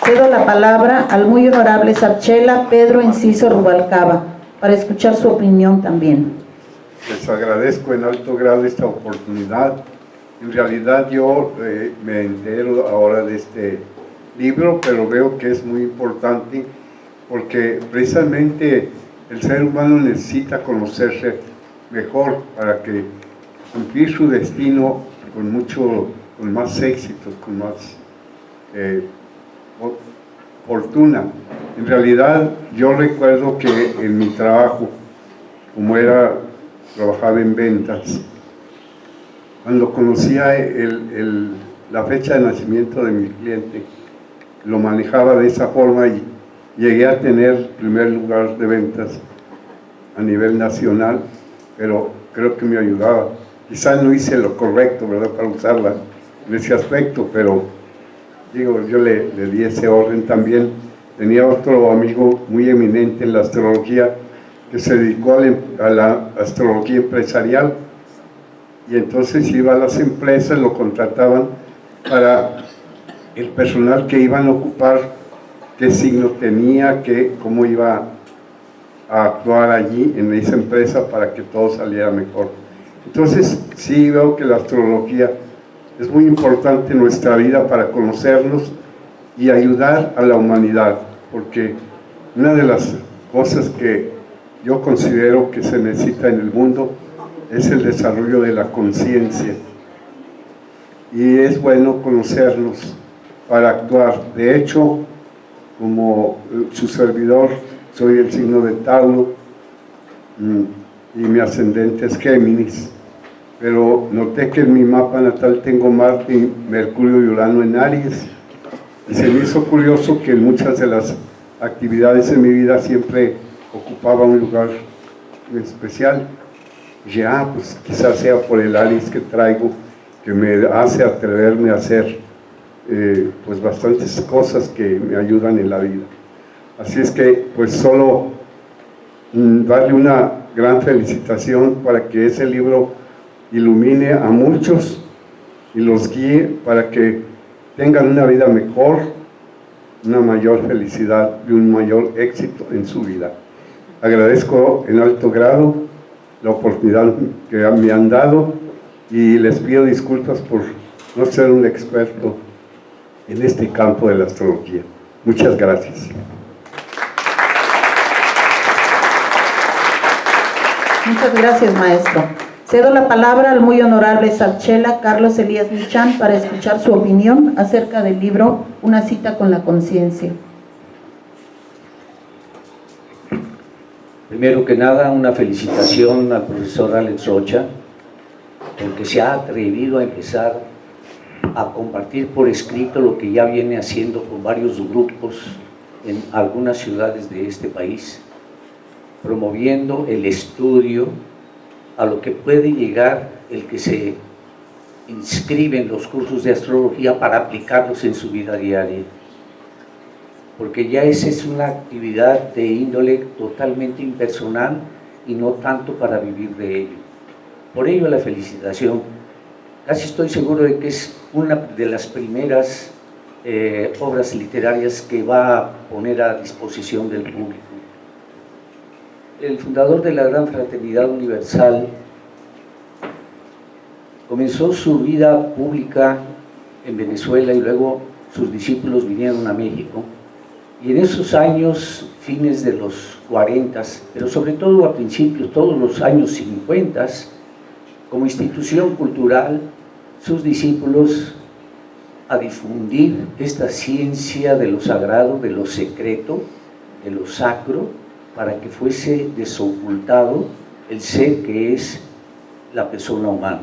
Cedo la palabra al muy honorable Satchela Pedro Enciso Rubalcaba para escuchar su opinión también. Les agradezco en alto grado esta oportunidad. En realidad yo me entero ahora de este libro, pero veo que es muy importante porque precisamente el ser humano necesita conocerse mejor para que cumplir su destino con más éxitos, con más fortuna. En realidad yo recuerdo que en mi trabajo, como trabajaba en ventas, cuando conocía la fecha de nacimiento de mi cliente, lo manejaba de esa forma y llegué a tener primer lugar de ventas a nivel nacional, pero creo que me ayudaba. Quizás no hice lo correcto, ¿verdad?, para usarla en ese aspecto, pero digo, yo le di ese orden también. Tenía otro amigo muy eminente en la astrología que se dedicó a la astrología empresarial, y entonces iba a las empresas, lo contrataban para el personal que iban a ocupar, qué signo tenía, cómo iba a actuar allí en esa empresa para que todo saliera mejor. Entonces sí veo que la astrología es muy importante en nuestra vida para conocernos y ayudar a la humanidad, porque una de las cosas que yo considero que se necesita en el mundo es el desarrollo de la conciencia, y es bueno conocernos para actuar. De hecho, como su servidor, soy el signo de Tauro y mi ascendente es Géminis, pero noté que en mi mapa natal tengo Marte, Mercurio y Urano en Aries, y se me hizo curioso que en muchas de las actividades en mi vida siempre ocupaba un lugar especial. Ya, pues quizás sea por el Aries que traigo, que me hace atreverme a hacer pues bastantes cosas que me ayudan en la vida. Así es que pues solo darle una gran felicitación para que ese libro ilumine a muchos y los guíe para que tengan una vida mejor, una mayor felicidad y un mayor éxito en su vida. Agradezco en alto grado la oportunidad que me han dado y les pido disculpas por no ser un experto en este campo de la astrología. Muchas gracias. Muchas gracias, maestro. Cedo la palabra al muy honorable Satchela Carlos Elías Michan para escuchar su opinión acerca del libro Una cita con la conciencia. Primero que nada, una felicitación al profesor Alex Rocha, porque se ha atrevido a empezar a compartir por escrito lo que ya viene haciendo con varios grupos en algunas ciudades de este país, promoviendo el estudio a lo que puede llegar el que se inscribe en los cursos de astrología para aplicarlos en su vida diaria, porque ya esa es una actividad de índole totalmente impersonal y no tanto para vivir de ello. Por ello la felicitación. Casi estoy seguro de que es una de las primeras obras literarias que va a poner a disposición del público. El fundador de la Gran Fraternidad Universal comenzó su vida pública en Venezuela y luego sus discípulos vinieron a México. Y en esos años, fines de los 40, pero sobre todo a principios, todos los años 50, como institución cultural, sus discípulos a difundir esta ciencia de lo sagrado, de lo secreto, de lo sacro, para que fuese desocultado el ser que es la persona humana.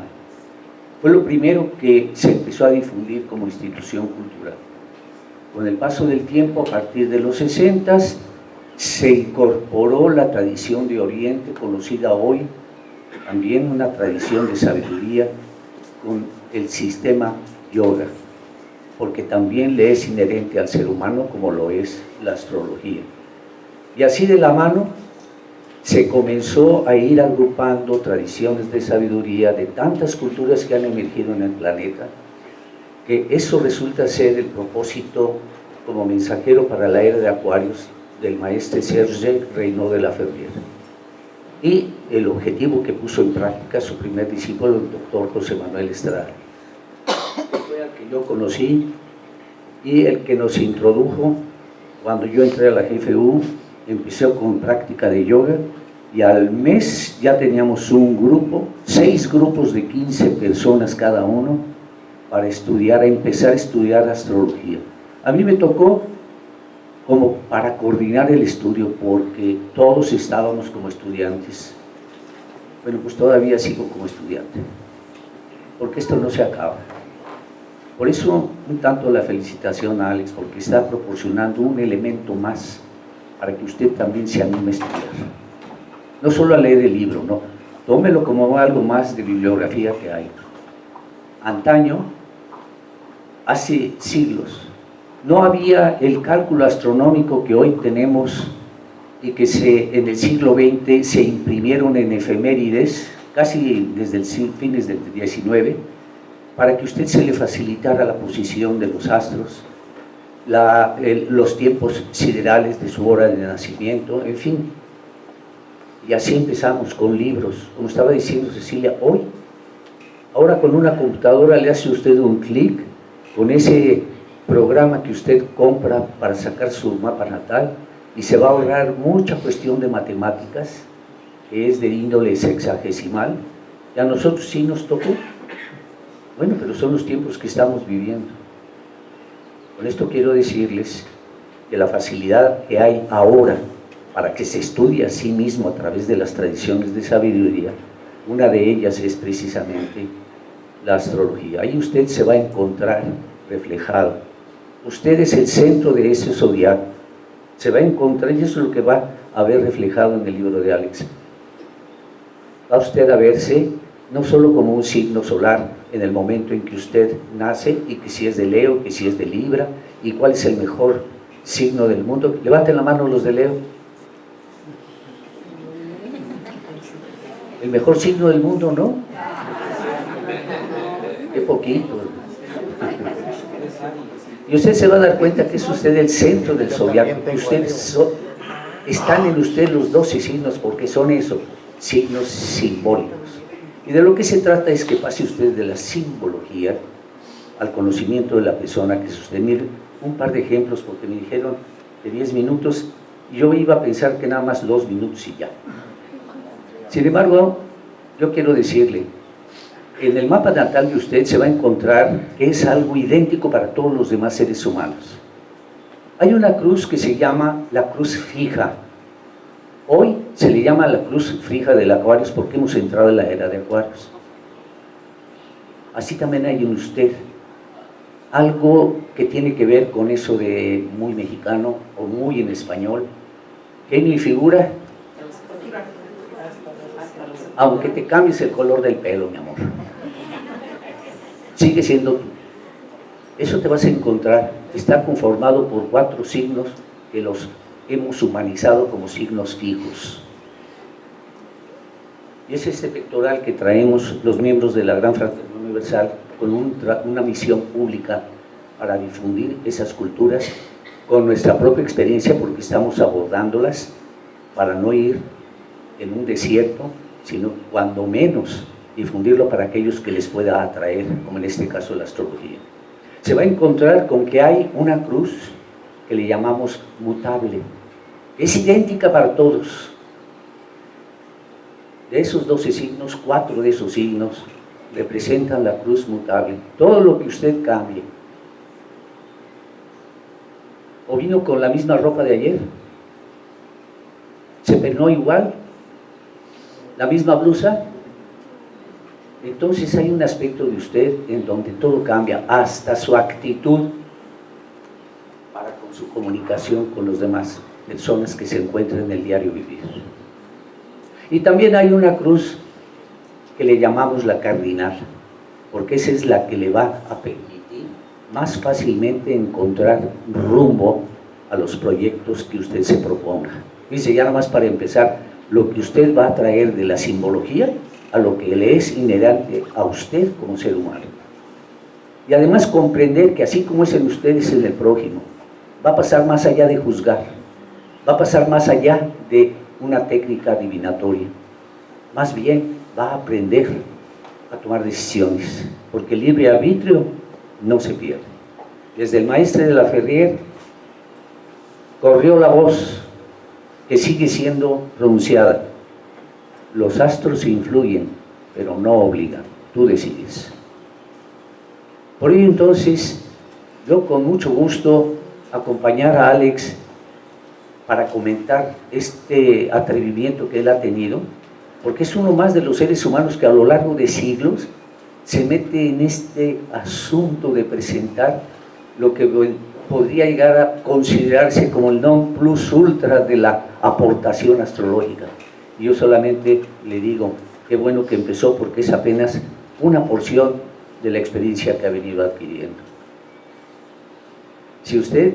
Fue lo primero que se empezó a difundir como institución cultural. Con el paso del tiempo, a partir de los 60, se incorporó la tradición de Oriente, conocida hoy, también una tradición de sabiduría, con el sistema yoga, porque también le es inherente al ser humano como lo es la astrología. Y así de la mano se comenzó a ir agrupando tradiciones de sabiduría de tantas culturas que han emergido en el planeta, que eso resulta ser el propósito como mensajero para la era de Acuarios del maestro Serge Reynaud de la Ferrière. Y el objetivo que puso en práctica su primer discípulo, el doctor José Manuel Estrada. Fue al que yo conocí y el que nos introdujo cuando yo entré a la GFU. Empecé con práctica de yoga y al mes ya teníamos un grupo, 6 grupos de 15 personas cada uno, para empezar a estudiar astrología. A mí me tocó como para coordinar el estudio, porque todos estábamos como estudiantes. Bueno, pues todavía sigo como estudiante, porque esto no se acaba. Por eso, un tanto la felicitación a Alex, porque está proporcionando un elemento más para que usted también se anime a estudiar. No solo a leer el libro, no, tómelo como algo más de bibliografía que hay. Antaño, hace siglos, no había el cálculo astronómico que hoy tenemos y que en el siglo XX se imprimieron en efemérides, casi desde fines del XIX, para que usted se le facilitara la posición de los astros, los tiempos siderales de su hora de nacimiento, en fin. Y así empezamos con libros, como estaba diciendo Cecilia, ahora con una computadora le hace usted un clic, con ese programa que usted compra para sacar su mapa natal, y se va a ahorrar mucha cuestión de matemáticas, que es de índole sexagesimal, y a nosotros sí nos tocó. Bueno, pero son los tiempos que estamos viviendo. Con esto quiero decirles que la facilidad que hay ahora para que se estudie a sí mismo a través de las tradiciones de sabiduría, una de ellas es precisamente la astrología. Ahí usted se va a encontrar reflejado. Usted es el centro de ese zodiaco. Se va a encontrar, y eso es lo que va a ver reflejado en el libro de Alex. Va usted a verse no solo como un signo solar en el momento en que usted nace, y que si es de Leo, que si es de Libra, y cuál es el mejor signo del mundo. Levanten la mano los de Leo. El mejor signo del mundo, ¿no? Qué poquito. Y usted se va a dar cuenta que es usted el centro del zodiaco. Están en usted los 12 signos, porque son eso, signos simbólicos. Y de lo que se trata es que pase usted de la simbología al conocimiento de la persona que es usted. Mire, un par de ejemplos, porque me dijeron de 10 minutos, y yo iba a pensar que nada más 2 minutos y ya. Sin embargo, yo quiero decirle, en el mapa natal de usted se va a encontrar que es algo idéntico para todos los demás seres humanos. Hay una cruz que se llama la cruz fija. Hoy se le llama la cruz fija del Acuarios porque hemos entrado en la era de Acuarios. Así también hay en usted algo que tiene que ver con eso de muy mexicano o muy en español. Genio y figura. Aunque te cambies el color del pelo, mi amor, sigue siendo tú. Eso te vas a encontrar. Está conformado por 4 signos que los hemos humanizado como signos fijos. Y es este pectoral que traemos los miembros de la Gran Fraternidad Universal con una misión pública para difundir esas culturas con nuestra propia experiencia, porque estamos abordándolas para no ir en un desierto, sino cuando menos difundirlo para aquellos que les pueda atraer, como en este caso la astrología. Se va a encontrar con que hay una cruz que le llamamos mutable, es idéntica para todos. De esos 12 signos, 4 de esos signos representan la cruz mutable. Todo lo que usted cambie, o vino con la misma ropa de ayer, se peinó igual, la misma blusa, entonces hay un aspecto de usted en donde todo cambia, hasta su actitud para con su comunicación con los demás personas que se encuentran en el diario vivir. Y también hay una cruz que le llamamos la cardinal, porque esa es la que le va a permitir más fácilmente encontrar rumbo a los proyectos que usted se proponga. Dice, ya nada más para empezar, lo que usted va a traer de la simbología a lo que le es inherente a usted como ser humano. Y además comprender que así como es en usted, es en el prójimo. va a pasar más allá de juzgar, va a pasar más allá de una técnica adivinatoria, más bien va a aprender a tomar decisiones, porque el libre arbitrio no se pierde. Desde el maestre de la Ferrier corrió la voz que sigue siendo pronunciada: los astros influyen, pero no obligan, tú decides. Por ello entonces, yo con mucho gusto acompañar a Alex para comentar este atrevimiento que él ha tenido, porque es uno más de los seres humanos que a lo largo de siglos se mete en este asunto de presentar lo que podría llegar a considerarse como el non plus ultra de la aportación astrológica. Y yo solamente le digo, qué bueno que empezó, porque es apenas una porción de la experiencia que ha venido adquiriendo. Si usted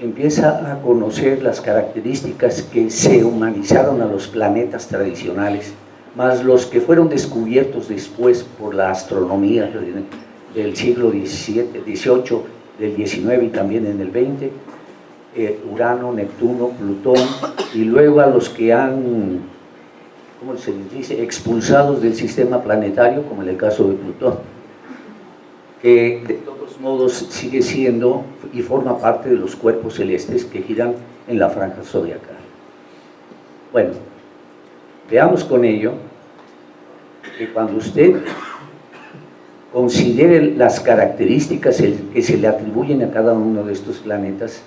empieza a conocer las características que se humanizaron a los planetas tradicionales, más los que fueron descubiertos después por la astronomía del siglo XVII, del XIX y también en el XX, Urano, Neptuno, Plutón, y luego a los que han, ¿cómo se les dice?, expulsados del sistema planetario, como en el caso de Plutón, que de todos modos sigue siendo y forma parte de los cuerpos celestes que giran en la franja zodiacal. Bueno, veamos con ello que cuando usted considere las características que se le atribuyen a cada uno de estos planetas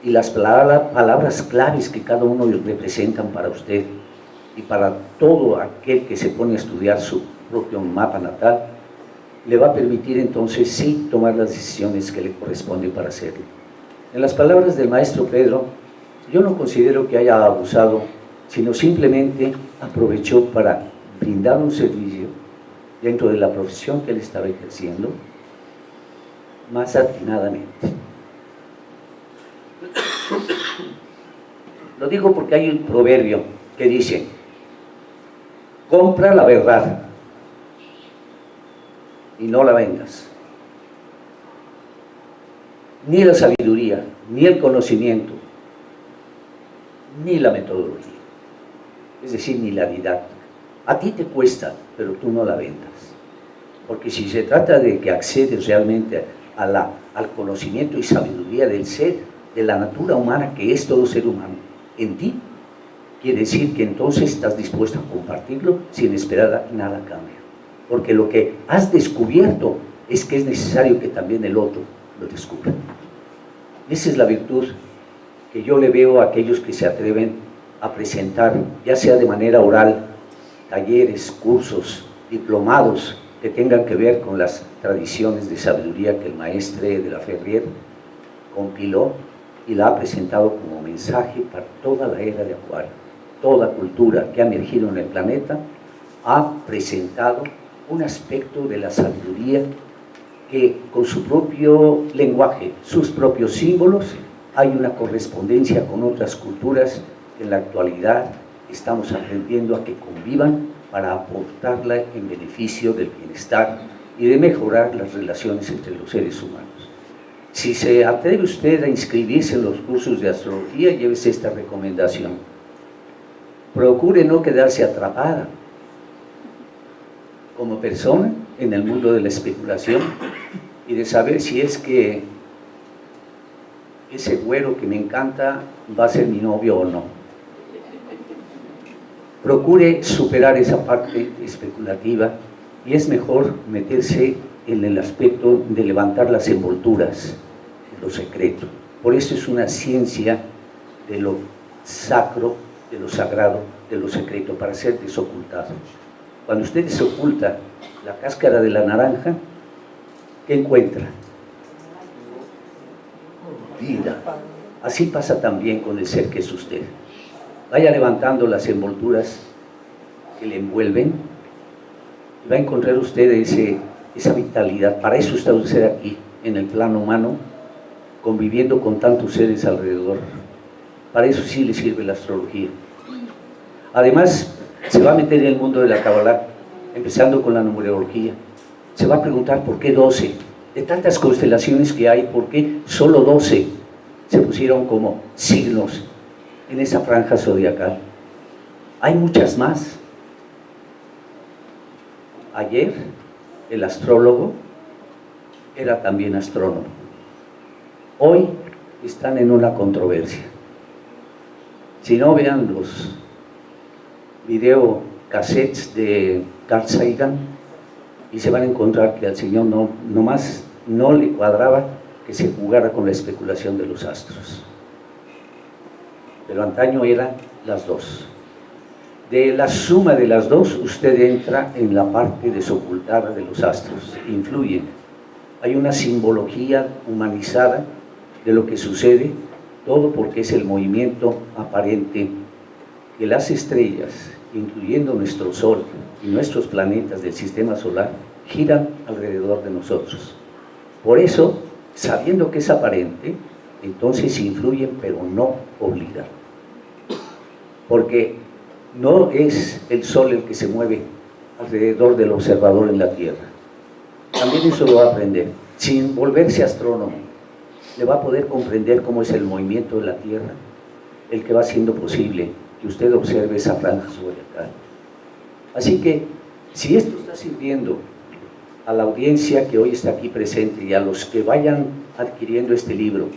y las palabras claves que cada uno representan para usted y para todo aquel que se pone a estudiar su propio mapa natal, le va a permitir entonces sí tomar las decisiones que le corresponden para hacerlo. En las palabras del maestro Pedro, yo no considero que haya abusado, sino simplemente aprovechó para brindar un servicio dentro de la profesión que él estaba ejerciendo más atinadamente. Lo digo porque hay un proverbio que dice: compra la verdad y no la vendas. Ni la sabiduría, ni el conocimiento, ni la metodología, es decir, ni la didáctica. A ti te cuesta, pero tú no la vendas. Porque si se trata de que accedes realmente al conocimiento y sabiduría del ser, de la natura humana, que es todo ser humano, en ti, quiere decir que entonces estás dispuesto a compartirlo sin esperar nada a cambio. Porque lo que has descubierto es que es necesario que también el otro lo descubra. Esa es la virtud que yo le veo a aquellos que se atreven a presentar, ya sea de manera oral, talleres, cursos, diplomados que tengan que ver con las tradiciones de sabiduría que el maestre de la Ferrier compiló y la ha presentado como mensaje para toda la era de Acuario. Toda cultura que ha emergido en el planeta ha presentado un aspecto de la sabiduría que con su propio lenguaje, sus propios símbolos, hay una correspondencia con otras culturas que en la actualidad estamos aprendiendo a que convivan para aportarla en beneficio del bienestar y de mejorar las relaciones entre los seres humanos. Si se atreve usted a inscribirse en los cursos de astrología, llévese esta recomendación: procure no quedarse atrapada como persona en el mundo de la especulación y de saber si es que ese güero que me encanta va a ser mi novio o no. Procure superar esa parte especulativa y es mejor meterse en el aspecto de levantar las envolturas de lo secreto. Por eso es una ciencia de lo sacro, de lo sagrado, de lo secreto, para ser desocultado. Cuando usted desoculta la cáscara de la naranja, ¿qué encuentra? Vida. Así pasa también con el ser que es usted. Vaya levantando las envolturas que le envuelven y va a encontrar usted esa vitalidad. Para eso está usted aquí, en el plano humano, conviviendo con tantos seres alrededor. Para eso sí le sirve la astrología. Además, se va a meter en el mundo de la Kabbalah, empezando con la numerología. Se va a preguntar por qué 12. De tantas constelaciones que hay, ¿por qué solo 12? se pusieron como signos en esa franja zodiacal. Hay muchas más. Ayer el astrólogo era también astrónomo. Hoy están en una controversia. Si no, vean los videocassettes de Carl Sagan y se van a encontrar que al señor nomás no le cuadraba que se jugara con la especulación de los astros. Pero antaño eran las dos. De la suma de las dos, usted entra en la parte desocultada de los astros, influyen. Hay una simbología humanizada de lo que sucede, todo porque es el movimiento aparente que las estrellas, incluyendo nuestro Sol y nuestros planetas del sistema solar, giran alrededor de nosotros. Por eso, sabiendo que es aparente, entonces influyen, pero no obligan. Porque no es el Sol el que se mueve alrededor del observador en la Tierra. También eso lo va a aprender. Sin volverse astrónomo, le va a poder comprender cómo es el movimiento de la Tierra, el que va haciendo posible que usted observe esa franja zodiacal. Así que, si esto está sirviendo a la audiencia que hoy está aquí presente y a los que vayan adquiriendo este libro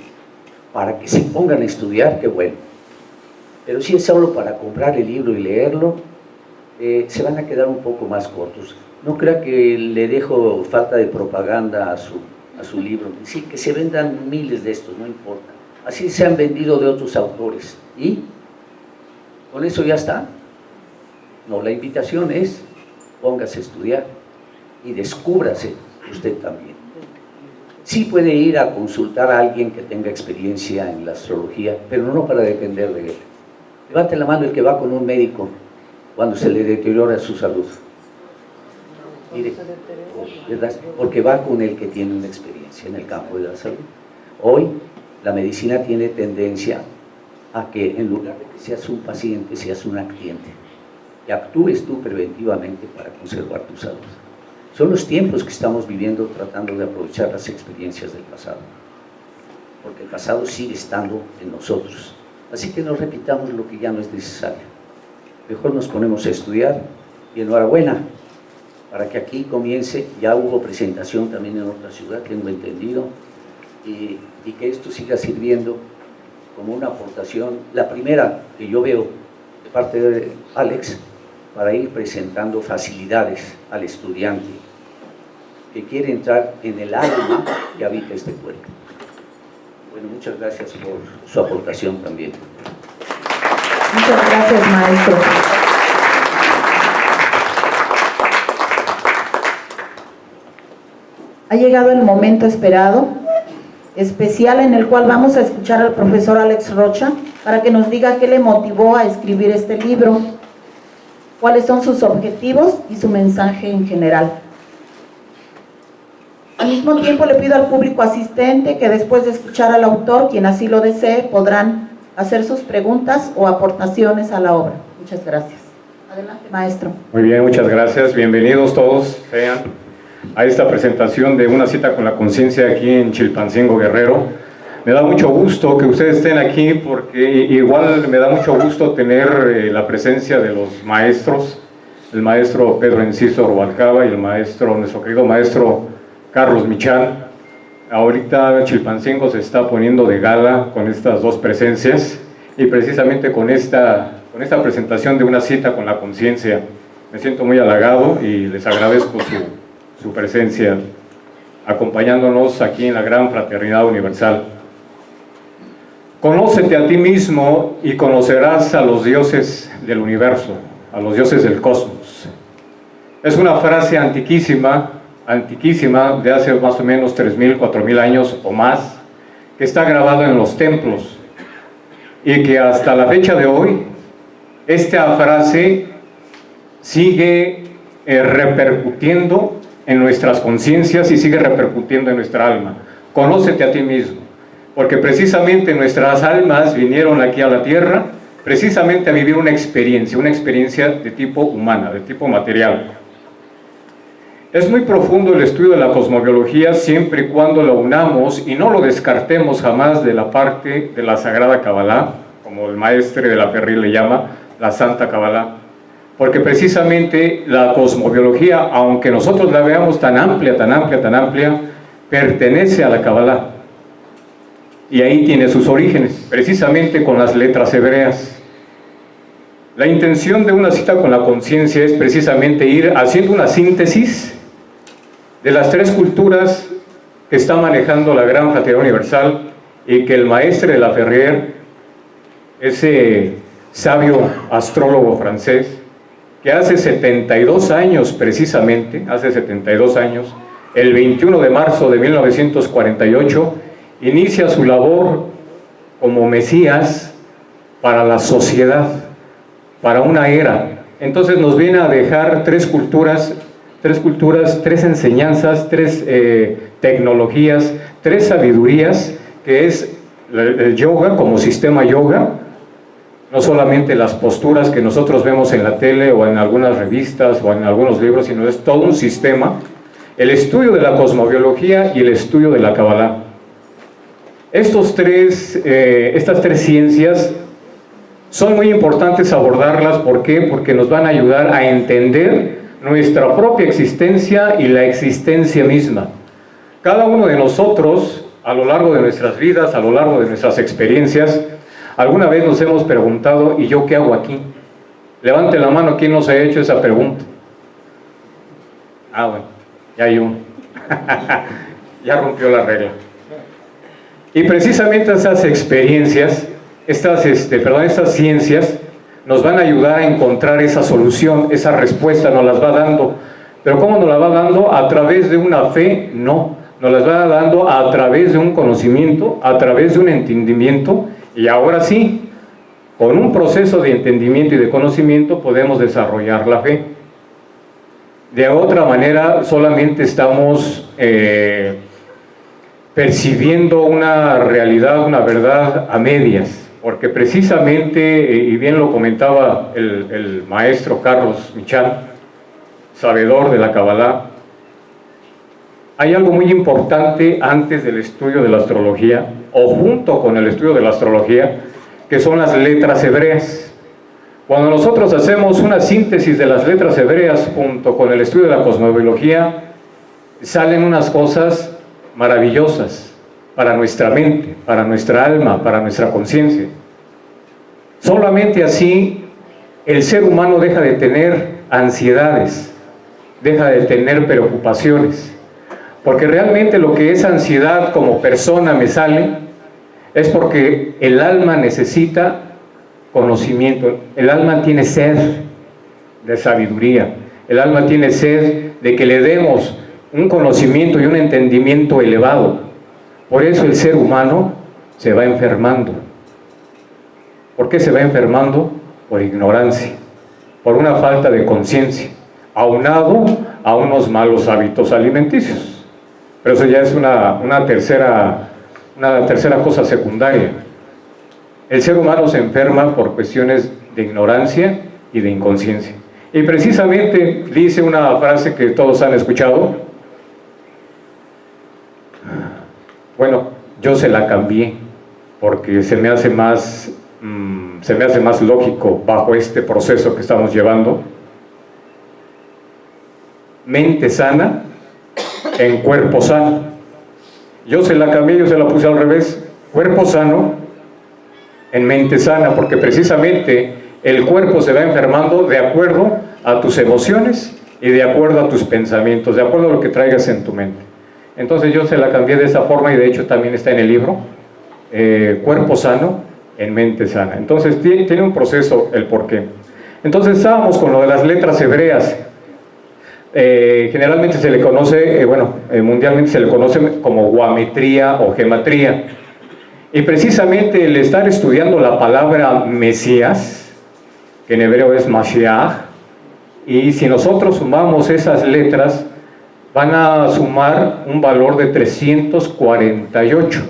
para que se pongan a estudiar, qué bueno. Pero si es solo para comprar el libro y leerlo, se van a quedar un poco más cortos. No crea que le dejo falta de propaganda a su libro. Sí, que se vendan miles de estos, no importa. Así se han vendido de otros autores. ¿Y con eso ya está? No, la invitación es, póngase a estudiar y descúbrase usted también. Sí puede ir a consultar a alguien que tenga experiencia en la astrología, pero no para depender de él. Levante la mano el que va con un médico cuando se le deteriora su salud. Mire, ¿verdad? Porque va con el que tiene una experiencia en el campo de la salud. Hoy la medicina tiene tendencia a que en lugar de que seas un paciente, seas un cliente, que actúes tú preventivamente para conservar tu salud. Son los tiempos que estamos viviendo tratando de aprovechar las experiencias del pasado, porque el pasado sigue estando en nosotros. Así que no repitamos lo que ya no es necesario. Mejor nos ponemos a estudiar y enhorabuena para que aquí comience. Ya hubo presentación también en otra ciudad, tengo entendido, y que esto siga sirviendo como una aportación, la primera que yo veo de parte de Alex, para ir presentando facilidades al estudiante que quiere entrar en el alma que habita este cuerpo. Bueno, muchas gracias por su aportación también. Muchas gracias, maestro. Ha llegado el momento esperado, especial, en el cual vamos a escuchar al profesor Alex Rocha para que nos diga qué le motivó a escribir este libro, cuáles son sus objetivos y su mensaje en general. Al mismo tiempo le pido al público asistente que después de escuchar al autor, quien así lo desee, podrán hacer sus preguntas o aportaciones a la obra. Muchas gracias. Adelante, maestro. Muy bien, muchas gracias. Bienvenidos todos sean a esta presentación de Una cita con la conciencia aquí en Chilpancingo, Guerrero. Me da mucho gusto que ustedes estén aquí porque igual me da mucho gusto tener la presencia de los maestros, el maestro Pedro Enciso Rubalcaba y el maestro, nuestro querido maestro Carlos Michán. Ahorita Chilpancingo se está poniendo de gala con estas dos presencias y precisamente con esta presentación de Una cita con la conciencia. Me siento muy halagado y les agradezco su presencia acompañándonos aquí en la gran fraternidad universal. Conócete a ti mismo y conocerás a los dioses del universo, a los dioses del cosmos. Es una frase antiquísima de hace más o menos 3.000, 4.000 años o más, que está grabada en los templos y que hasta la fecha de hoy esta frase sigue repercutiendo en nuestras conciencias y sigue repercutiendo en nuestra alma. Conócete a ti mismo, porque precisamente nuestras almas vinieron aquí a la tierra precisamente a vivir una experiencia de tipo humana, de tipo material. Es muy profundo el estudio de la cosmobiología siempre y cuando lo unamos y no lo descartemos jamás de la parte de la Sagrada Kabbalah, como el maestre de la Ferri le llama, la Santa Kabbalah. Porque precisamente la cosmobiología, aunque nosotros la veamos tan amplia, pertenece a la Kabbalah. Y ahí tiene sus orígenes, precisamente con las letras hebreas. La intención de una cita con la conciencia es precisamente ir haciendo una síntesis de las tres culturas que está manejando la Gran Fraternidad Universal y que el maestre de la Ferrier, ese sabio astrólogo francés, que hace 72 años precisamente, hace 72 años, el 21 de marzo de 1948, inicia su labor como Mesías para la sociedad, para una era. Entonces nos viene a dejar tres culturas, tres enseñanzas, tres tecnologías, tres sabidurías, que es el yoga como sistema yoga, no solamente las posturas que nosotros vemos en la tele o en algunas revistas o en algunos libros, sino es todo un sistema, el estudio de la cosmobiología y el estudio de la Kabbalah. Estas tres ciencias son muy importantes abordarlas. ¿Por qué? Porque nos van a ayudar a entender nuestra propia existencia y la existencia misma. Cada uno de nosotros, a lo largo de nuestras vidas, a lo largo de nuestras experiencias, alguna vez nos hemos preguntado, ¿y yo qué hago aquí? Levante la mano, ¿quién nos ha hecho esa pregunta? Ah, bueno, ya hay uno. Ya rompió la regla. Y precisamente esas experiencias, estas ciencias, nos van a ayudar a encontrar esa solución, esa respuesta, nos las va dando. Pero ¿cómo nos la va dando? ¿A través de una fe? No, nos las va dando a través de un conocimiento, a través de un entendimiento. Y ahora sí, con un proceso de entendimiento y de conocimiento podemos desarrollar la fe. De otra manera, solamente estamos percibiendo una realidad, una verdad a medias. Porque precisamente, y bien lo comentaba el maestro Carlos Michán, sabedor de la Kabbalah, hay algo muy importante antes del estudio de la astrología, o junto con el estudio de la astrología, que son las letras hebreas. Cuando nosotros hacemos una síntesis de las letras hebreas junto con el estudio de la cosmobiología, salen unas cosas maravillosas para nuestra mente, para nuestra alma, para nuestra conciencia. Solamente así el ser humano deja de tener ansiedades, deja de tener preocupaciones, porque realmente lo que es ansiedad como persona me sale es porque el alma necesita conocimiento, el alma tiene sed de sabiduría, el alma tiene sed de que le demos un conocimiento y un entendimiento elevado. Por eso el ser humano se va enfermando. ¿Por qué se va enfermando? Por ignorancia, por una falta de conciencia, aunado a unos malos hábitos alimenticios. Pero eso ya es una tercera cosa secundaria. El ser humano se enferma por cuestiones de ignorancia y de inconsciencia. Y precisamente dice una frase que todos han escuchado. Bueno, yo se la cambié porque se me hace más lógico bajo este proceso que estamos llevando. Mente sana en cuerpo sano. Yo se la cambié, yo se la puse al revés. Cuerpo sano en mente sana, porque precisamente el cuerpo se va enfermando de acuerdo a tus emociones y de acuerdo a tus pensamientos, de acuerdo a lo que traigas en tu mente. Entonces yo se la cambié de esa forma y de hecho también está en el libro, cuerpo sano en mente sana. Entonces tiene un proceso el porqué. Entonces estábamos con lo de las letras hebreas. Generalmente se le conoce, mundialmente se le conoce como guametría o gematría. Y precisamente el estar estudiando la palabra Mesías, que en hebreo es Mashiach, y si nosotros sumamos esas letras, van a sumar un valor de 358.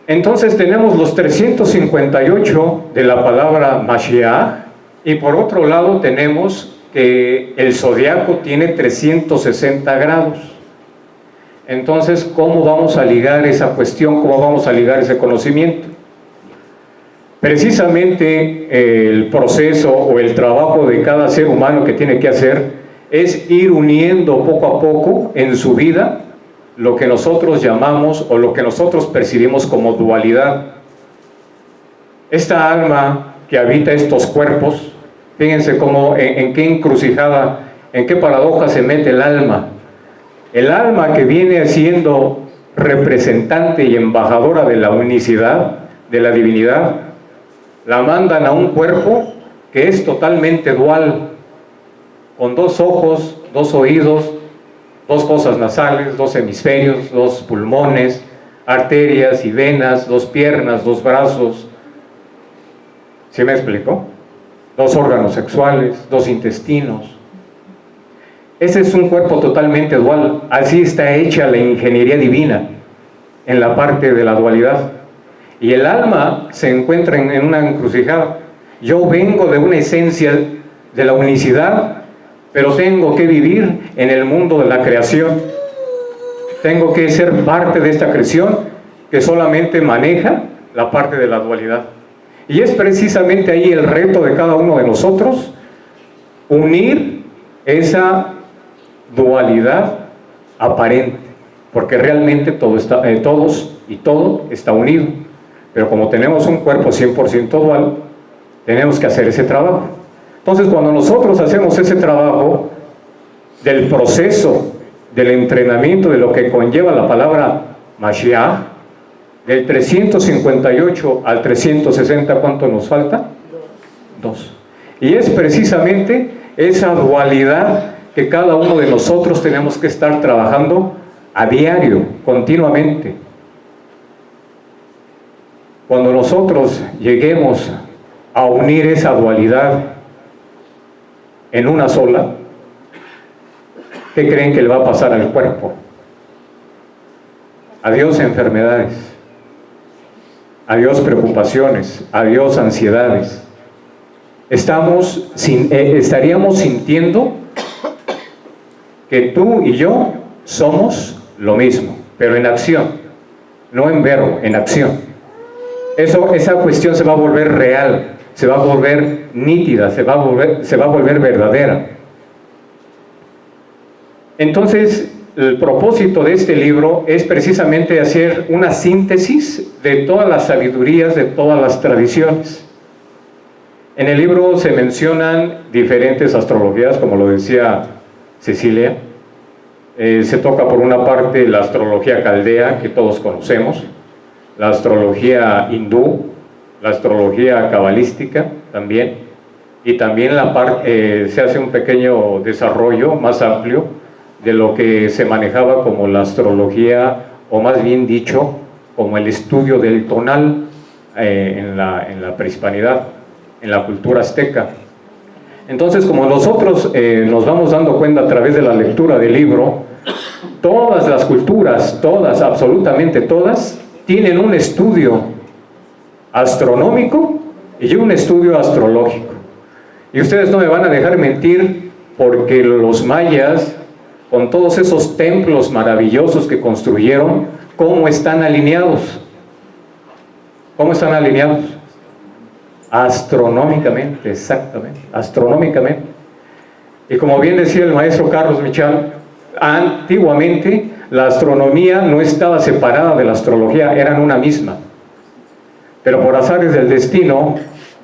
Entonces tenemos los 358 de la palabra Mashiach y por otro lado tenemos que el zodiaco tiene 360 grados. Entonces, ¿cómo vamos a ligar esa cuestión? ¿Cómo vamos a ligar ese conocimiento? Precisamente el proceso o el trabajo de cada ser humano que tiene que hacer es ir uniendo poco a poco en su vida lo que nosotros llamamos o lo que nosotros percibimos como dualidad. Esta alma que habita estos cuerpos, fíjense cómo, en qué encrucijada, en qué paradoja se mete el alma. El alma que viene siendo representante y embajadora de la unicidad, de la divinidad, la mandan a un cuerpo que es totalmente dual, con 2 ojos, 2 oídos, 2 fosas nasales, 2 hemisferios, 2 pulmones, arterias y venas, 2 piernas, 2 brazos. ¿Sí me explicó? 2 órganos sexuales, 2 intestinos. Ese es un cuerpo totalmente dual. Así está hecha la ingeniería divina en la parte de la dualidad. Y el alma se encuentra en una encrucijada. Yo vengo de una esencia de la unicidad, pero tengo que vivir en el mundo de la creación. Tengo que ser parte de esta creación que solamente maneja la parte de la dualidad. Y es precisamente ahí el reto de cada uno de nosotros, unir esa dualidad aparente, porque realmente todos y todo está unido, pero como tenemos un cuerpo 100% dual, tenemos que hacer ese trabajo. Entonces, cuando nosotros hacemos ese trabajo del proceso, del entrenamiento, de lo que conlleva la palabra Mashiach, del 358 al 360, ¿cuánto nos falta? 2. Y es precisamente esa dualidad que cada uno de nosotros tenemos que estar trabajando a diario, continuamente. Cuando nosotros lleguemos a unir esa dualidad en una sola, ¿qué creen que le va a pasar al cuerpo? Adiós enfermedades, adiós preocupaciones, adiós ansiedades. Estaríamos sintiendo que tú y yo somos lo mismo, pero en acción, no en verbo, en acción. Esa cuestión se va a volver real, se va a volver nítida, se va a volver verdadera. Entonces, el propósito de este libro es precisamente hacer una síntesis de todas las sabidurías, de todas las tradiciones. En el libro se mencionan diferentes astrologías, como lo decía Cecilia. Se toca por una parte la astrología caldea, que todos conocemos, la astrología hindú, la astrología cabalística también, y también se hace un pequeño desarrollo más amplio de lo que se manejaba como la astrología, o más bien dicho, como el estudio del tonal en la prehispanidad, en la cultura azteca. Entonces, como nosotros nos vamos dando cuenta a través de la lectura del libro, todas las culturas, todas, absolutamente todas, tienen un estudio astronómico y un estudio astrológico. Y ustedes no me van a dejar mentir, porque los mayas, con todos esos templos maravillosos que construyeron, ¿cómo están alineados? ¿Cómo están alineados? Astronómicamente, exactamente, astronómicamente. Y como bien decía el maestro Carlos Michal, antiguamente la astronomía no estaba separada de la astrología, eran una misma. Pero por azares del destino,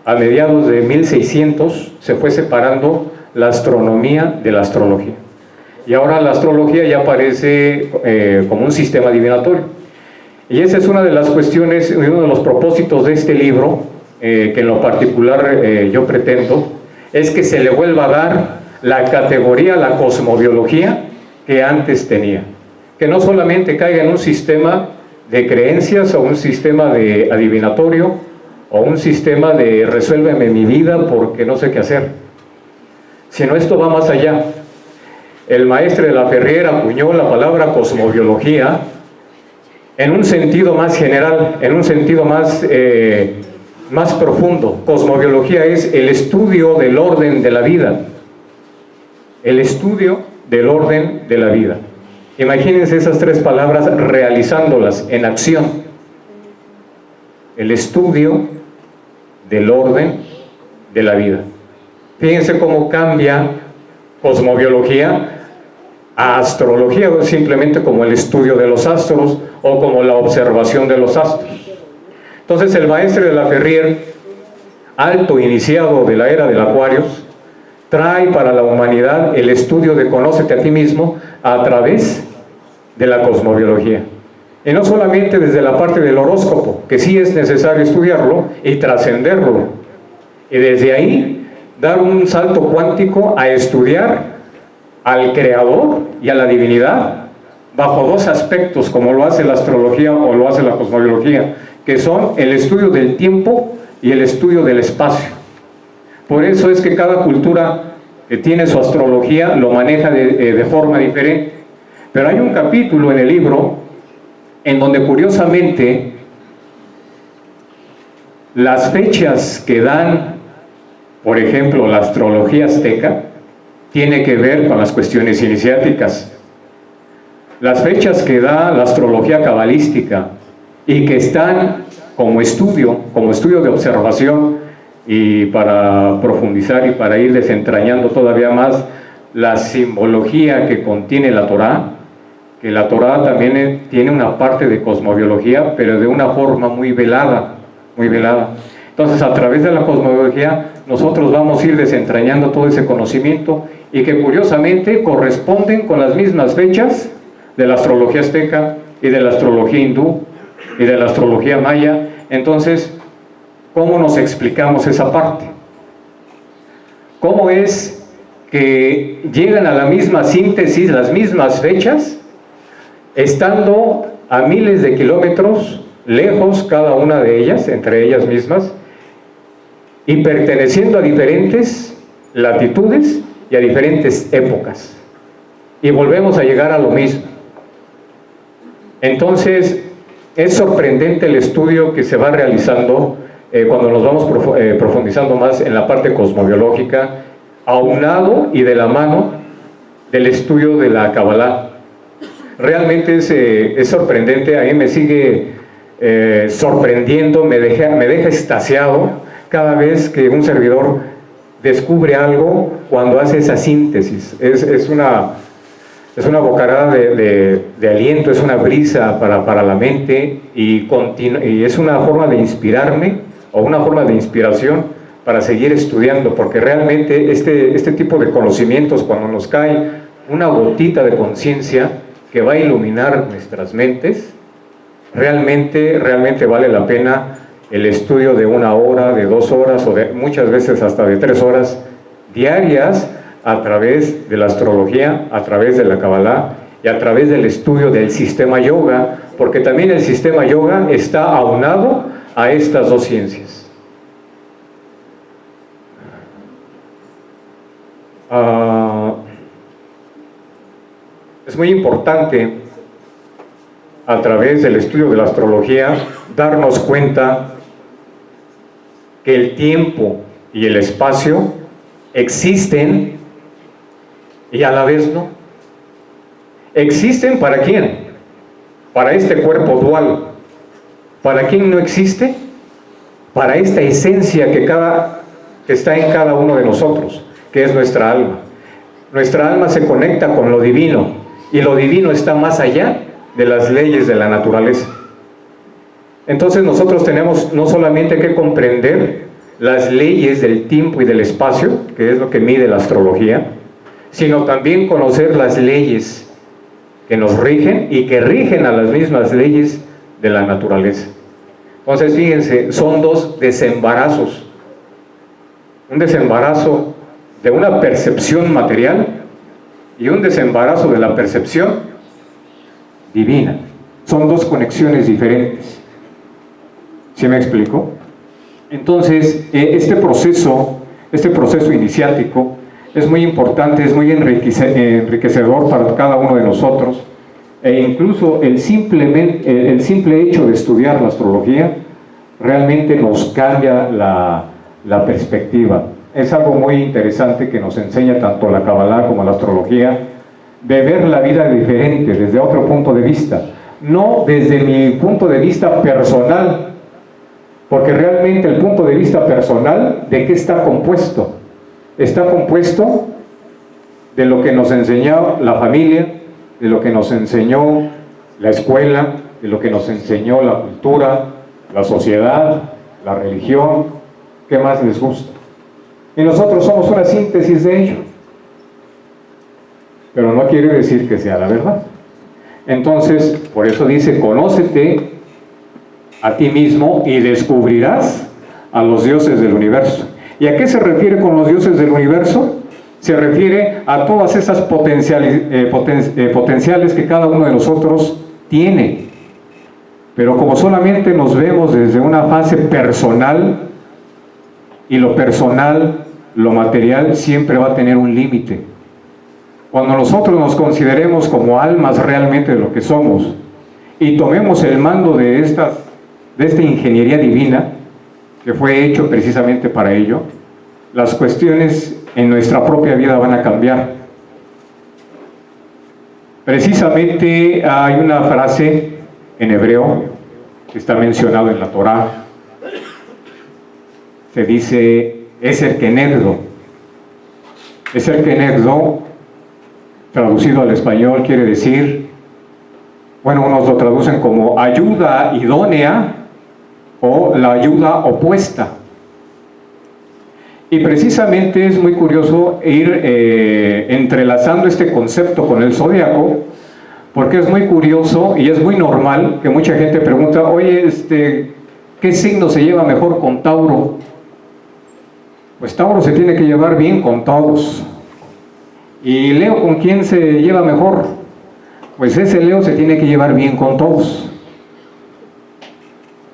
a mediados de 1600 se fue separando la astronomía de la astrología. Y ahora la astrología ya aparece como un sistema divinatorio. Y esa es una de las cuestiones, uno de los propósitos de este libro, que en lo particular yo pretendo, es que se le vuelva a dar la categoría, la cosmobiología que antes tenía. Que no solamente caiga en un sistema de creencias o un sistema de adivinatorio o un sistema de resuélveme mi vida porque no sé qué hacer, sino esto va más allá. El maestre de la Ferrier acuñó la palabra cosmobiología en un sentido más general, en un sentido más más profundo. Cosmobiología es el estudio del orden de la vida. El estudio del orden de la vida. Imagínense esas tres palabras realizándolas en acción. El estudio del orden de la vida. Fíjense cómo cambia cosmobiología a astrología, simplemente como el estudio de los astros o como la observación de los astros. Entonces el maestre de la Ferrier, alto iniciado de la era del Acuarios, trae para la humanidad el estudio de conócete a ti mismo a través de la cosmobiología. Y no solamente desde la parte del horóscopo, que sí es necesario estudiarlo y trascenderlo, y desde ahí dar un salto cuántico a estudiar al Creador y a la divinidad bajo dos aspectos, como lo hace la astrología o lo hace la cosmobiología, que son el estudio del tiempo y el estudio del espacio. Por eso es que cada cultura que tiene su astrología lo maneja de forma diferente. Pero hay un capítulo en el libro en donde curiosamente las fechas que dan, por ejemplo, la astrología azteca, tiene que ver con las cuestiones iniciáticas. Las fechas que da la astrología cabalística y que están como estudio de observación y para profundizar y para ir desentrañando todavía más la simbología que contiene la Torá, que la Torá también tiene una parte de cosmobiología, pero de una forma muy velada, muy velada. Entonces, a través de la cosmobiología, nosotros vamos a ir desentrañando todo ese conocimiento y que curiosamente corresponden con las mismas fechas de la astrología azteca y de la astrología hindú y de la astrología maya. Entonces, ¿cómo nos explicamos esa parte? ¿Cómo es que llegan a la misma síntesis, las mismas fechas, estando a miles de kilómetros lejos cada una de ellas, entre ellas mismas, y perteneciendo a diferentes latitudes y a diferentes épocas? Y volvemos a llegar a lo mismo. Entonces, es sorprendente el estudio que se va realizando cuando nos vamos profundizando más en la parte cosmobiológica, aunado y de la mano del estudio de la Kabbalah. Realmente es sorprendente, a mí me sigue sorprendiendo, me deja extasiado cada vez que un servidor descubre algo cuando hace esa síntesis. Es una bocanada de aliento, es una brisa para la mente y es una forma de inspirarme o una forma de inspiración para seguir estudiando, porque realmente este tipo de conocimientos, cuando nos cae una gotita de conciencia que va a iluminar nuestras mentes, realmente vale la pena el estudio de 1 hora, de 2 horas o muchas veces hasta de 3 horas diarias a través de la astrología, a través de la Kabbalah y a través del estudio del sistema yoga, porque también el sistema yoga está aunado a estas dos ciencias. Es muy importante a través del estudio de la astrología darnos cuenta que el tiempo y el espacio existen y a la vez no. ¿Existen para quién? Para este cuerpo dual. ¿Para quién no existe? Para esta esencia que está en cada uno de nosotros, que es nuestra alma. Nuestra alma se conecta con lo divino y lo divino está más allá de las leyes de la naturaleza. Entonces nosotros tenemos no solamente que comprender las leyes del tiempo y del espacio, que es lo que mide la astrología, sino también conocer las leyes que nos rigen y que rigen a las mismas leyes de la naturaleza. Entonces fíjense, son dos desembarazos. Un desembarazo de una percepción material y un desembarazo de la percepción divina. Son dos conexiones diferentes. ¿Sí me explico? Entonces, este proceso iniciático es muy importante, es muy enriquecedor para cada uno de nosotros, e incluso el simple hecho de estudiar la astrología realmente nos cambia la perspectiva. Es algo muy interesante que nos enseña tanto la Kabbalah como la astrología, de ver la vida diferente, desde otro punto de vista, no desde mi punto de vista personal, porque realmente el punto de vista personal, ¿de qué está compuesto? Está compuesto de lo que nos enseñó la familia, de lo que nos enseñó la escuela, de lo que nos enseñó la cultura, la sociedad, la religión. ¿Qué más les gusta? Y nosotros somos una síntesis de ello. Pero no quiere decir que sea la verdad. Entonces, por eso dice, conócete a ti mismo y descubrirás a los dioses del universo. ¿Y a qué se refiere con los dioses del universo? Se refiere a todas esas potenciales que cada uno de nosotros tiene. Pero como solamente nos vemos desde una fase personal, y lo personal, lo material, siempre va a tener un límite. Cuando nosotros nos consideremos como almas realmente de lo que somos, y tomemos el mando de esta ingeniería divina, que fue hecho precisamente para ello, las cuestiones en nuestra propia vida van a cambiar. Precisamente hay una frase en hebreo que está mencionado en la Torá. Se dice Eser Kenegdo. Eser Kenegdo, traducido al español, quiere decir, bueno, unos lo traducen como ayuda idónea o la ayuda opuesta. Y precisamente es muy curioso ir entrelazando este concepto con el zodiaco, porque es muy curioso y es muy normal que mucha gente pregunta, oye, ¿qué signo se lleva mejor con Tauro? Pues Tauro se tiene que llevar bien con todos. ¿Y Leo con quién se lleva mejor? Pues ese Leo se tiene que llevar bien con todos.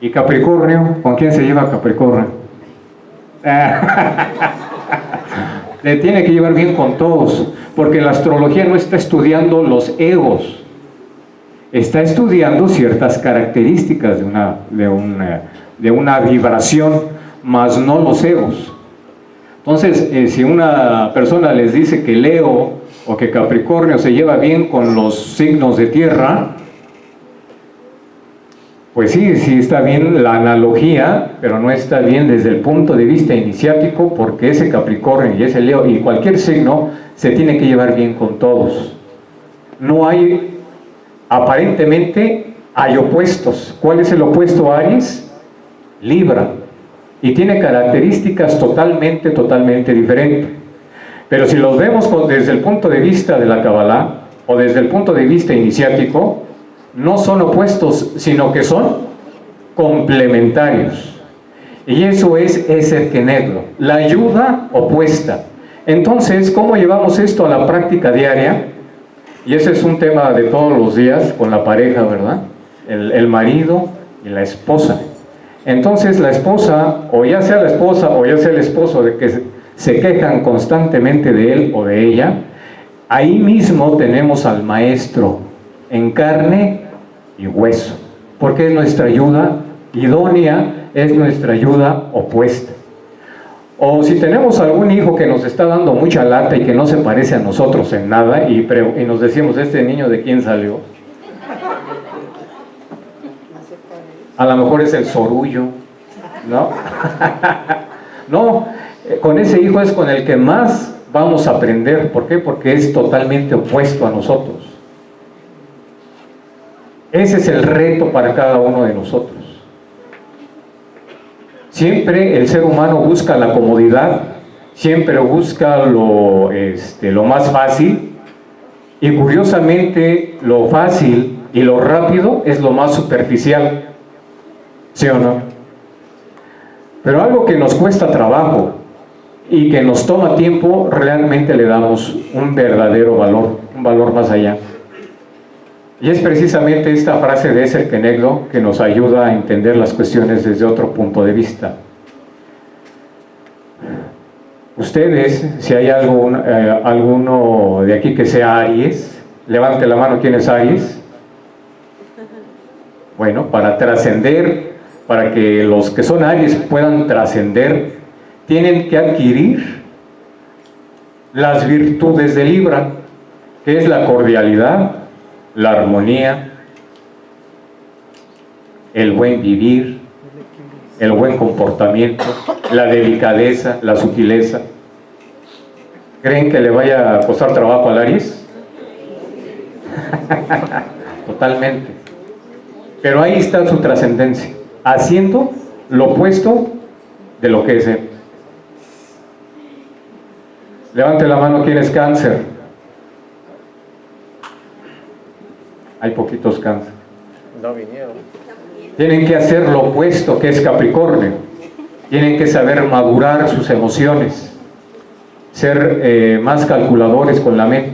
¿Y Capricornio? ¿Con quién se lleva Capricornio? Le tiene que llevar bien con todos, porque la astrología no está estudiando los egos, está estudiando ciertas características de una vibración, más no los egos. Entonces, si una persona les dice que Leo o que Capricornio se lleva bien con los signos de tierra, pues sí está bien la analogía, pero no está bien desde el punto de vista iniciático, porque ese Capricornio y ese Leo y cualquier signo se tiene que llevar bien con todos. No hay, aparentemente, hay opuestos. ¿Cuál es el opuesto a Aries? Libra. Y tiene características totalmente diferentes. Pero si los vemos desde el punto de vista de la Kabbalah, o desde el punto de vista iniciático, no son opuestos, sino que son complementarios. Y eso es Eser Kenegdo, la ayuda opuesta. Entonces, ¿cómo llevamos esto a la práctica diaria? Y ese es un tema de todos los días con la pareja, ¿verdad? El marido y la esposa. Entonces la esposa, o ya sea la esposa o ya sea el esposo, de que se quejan constantemente de él o de ella, ahí mismo tenemos al maestro en carne y hueso, porque es nuestra ayuda idónea, es nuestra ayuda opuesta. O si tenemos algún hijo que nos está dando mucha lata y que no se parece a nosotros en nada, y nos decimos, ¿este niño de quién salió? A lo mejor es el sorullo, ¿no? No, con ese hijo es con el que más vamos a aprender. ¿Por qué? Porque es totalmente opuesto a nosotros. Ese es el reto para cada uno de nosotros. Siempre el ser humano busca la comodidad, siempre busca lo más fácil, y curiosamente lo fácil y lo rápido es lo más superficial. ¿Sí o no? Pero algo que nos cuesta trabajo y que nos toma tiempo, realmente le damos un verdadero valor, un valor más allá. Y es precisamente esta frase de Eser Kenegdo que nos ayuda a entender las cuestiones desde otro punto de vista. Ustedes, si hay alguno de aquí que sea Aries, levante la mano. ¿Quién es Aries? Bueno, para trascender, para que los que son Aries puedan trascender, tienen que adquirir las virtudes de Libra, que es la cordialidad, la armonía, el buen vivir, el buen comportamiento, la delicadeza, la sutileza. ¿Creen que le vaya a costar trabajo al Aries? Totalmente. Pero ahí está su trascendencia, haciendo lo opuesto de lo que es él. Levante la mano quien es Cáncer. Hay poquitos Cáncer. No vinieron. Tienen que hacer lo opuesto, que es Capricornio. Tienen que saber madurar sus emociones, ser más calculadores con la mente,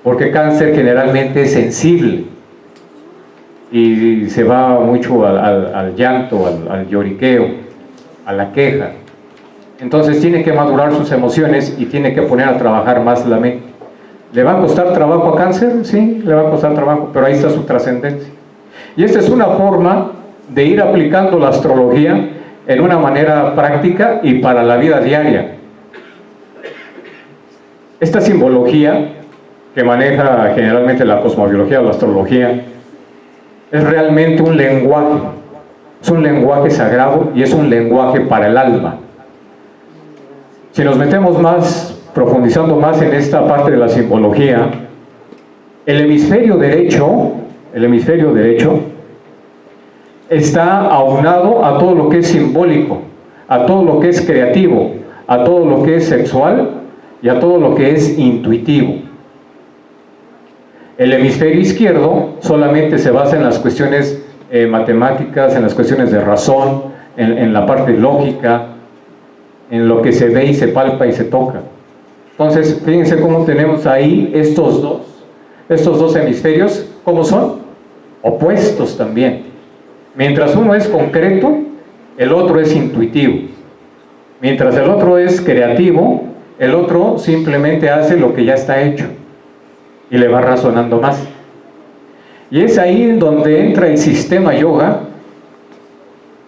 porque Cáncer generalmente es sensible y se va mucho al llanto, al lloriqueo, a la queja. Entonces tiene que madurar sus emociones y tiene que poner a trabajar más la mente. ¿Le va a costar trabajo a Cáncer? Sí, le va a costar trabajo, pero ahí está su trascendencia. Y esta es una forma de ir aplicando la astrología en una manera práctica y para la vida diaria. Esta simbología que maneja generalmente la cosmobiología o la astrología es realmente un lenguaje, es un lenguaje sagrado y es un lenguaje para el alma. Si nos metemos más, profundizando más en esta parte de la simbología, el hemisferio derecho está aunado a todo lo que es simbólico, a todo lo que es creativo, a todo lo que es sexual y a todo lo que es intuitivo. El hemisferio izquierdo solamente se basa en las cuestiones matemáticas, en las cuestiones de razón, en la parte lógica, en lo que se ve y se palpa y se toca. Entonces, fíjense cómo tenemos ahí estos dos hemisferios, ¿cómo son? Opuestos también. Mientras uno es concreto, el otro es intuitivo. Mientras el otro es creativo, el otro simplemente hace lo que ya está hecho y le va razonando más. Y es ahí en donde entra el sistema yoga,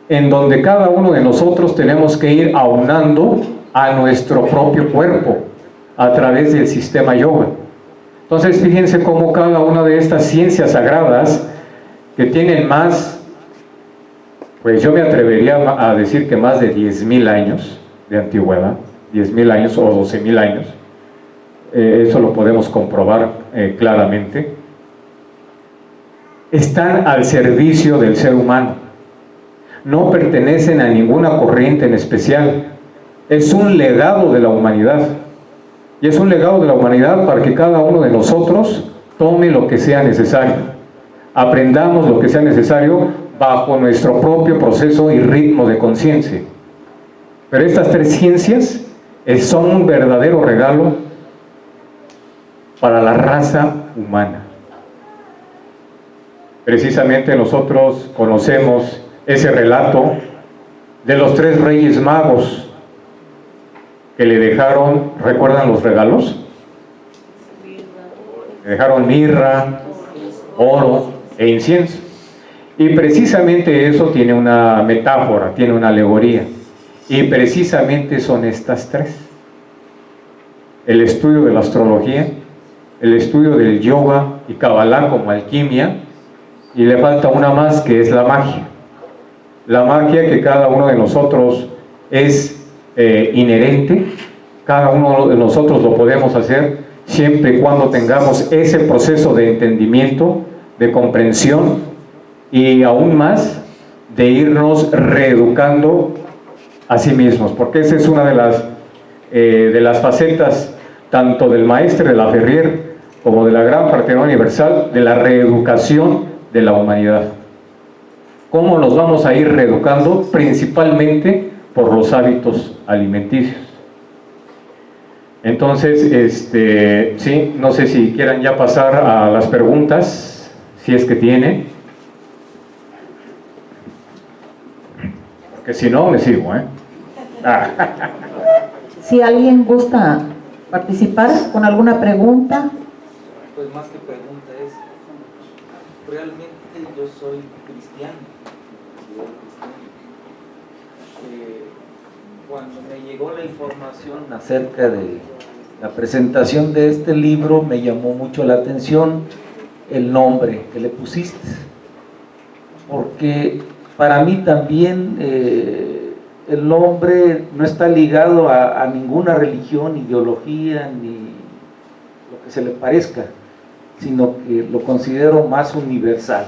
en donde cada uno de nosotros tenemos que ir aunando a nuestro propio cuerpo a través del sistema yoga. Entonces, fíjense cómo cada una de estas ciencias sagradas que tienen más, pues yo me atrevería a decir que más de 10,000 años de antigüedad, 10,000 años o 12,000 años, eso lo podemos comprobar claramente, están al servicio del ser humano. No pertenecen a ninguna corriente en especial. Es un legado de la humanidad. Y es un legado de la humanidad para que cada uno de nosotros tome lo que sea necesario. Aprendamos lo que sea necesario bajo nuestro propio proceso y ritmo de conciencia. Pero estas tres ciencias son un verdadero regalo para la raza humana. Precisamente nosotros conocemos ese relato de los 3 reyes magos que le dejaron, ¿recuerdan los regalos? Le dejaron mirra, oro e incienso. Y precisamente eso tiene una metáfora, tiene una alegoría. Y precisamente son estas 3. El estudio de la astrología, el estudio del yoga y Kabbalah como alquimia, y le falta una más que es la magia. La magia que cada uno de nosotros es inherente, cada uno de nosotros lo podemos hacer siempre y cuando tengamos ese proceso de entendimiento, de comprensión y aún más de irnos reeducando a sí mismos, porque esa es una de las facetas tanto del maestre de la Ferrier como de la Gran Fraternidad Universal, de la reeducación de la humanidad. ¿Cómo nos vamos a ir reeducando? Principalmente por los hábitos alimenticios. Entonces, sí, no sé si quieran ya pasar a las preguntas, si es que tienen. Porque si no, me sigo, Si alguien gusta participar con alguna pregunta. Pues más que pregunta es, realmente yo soy cristiano, Cuando me llegó la información acerca de la presentación de este libro, me llamó mucho la atención el nombre que le pusiste, porque para mí también el nombre no está ligado a ninguna religión, ideología, ni lo que se le parezca, sino que lo considero más universal.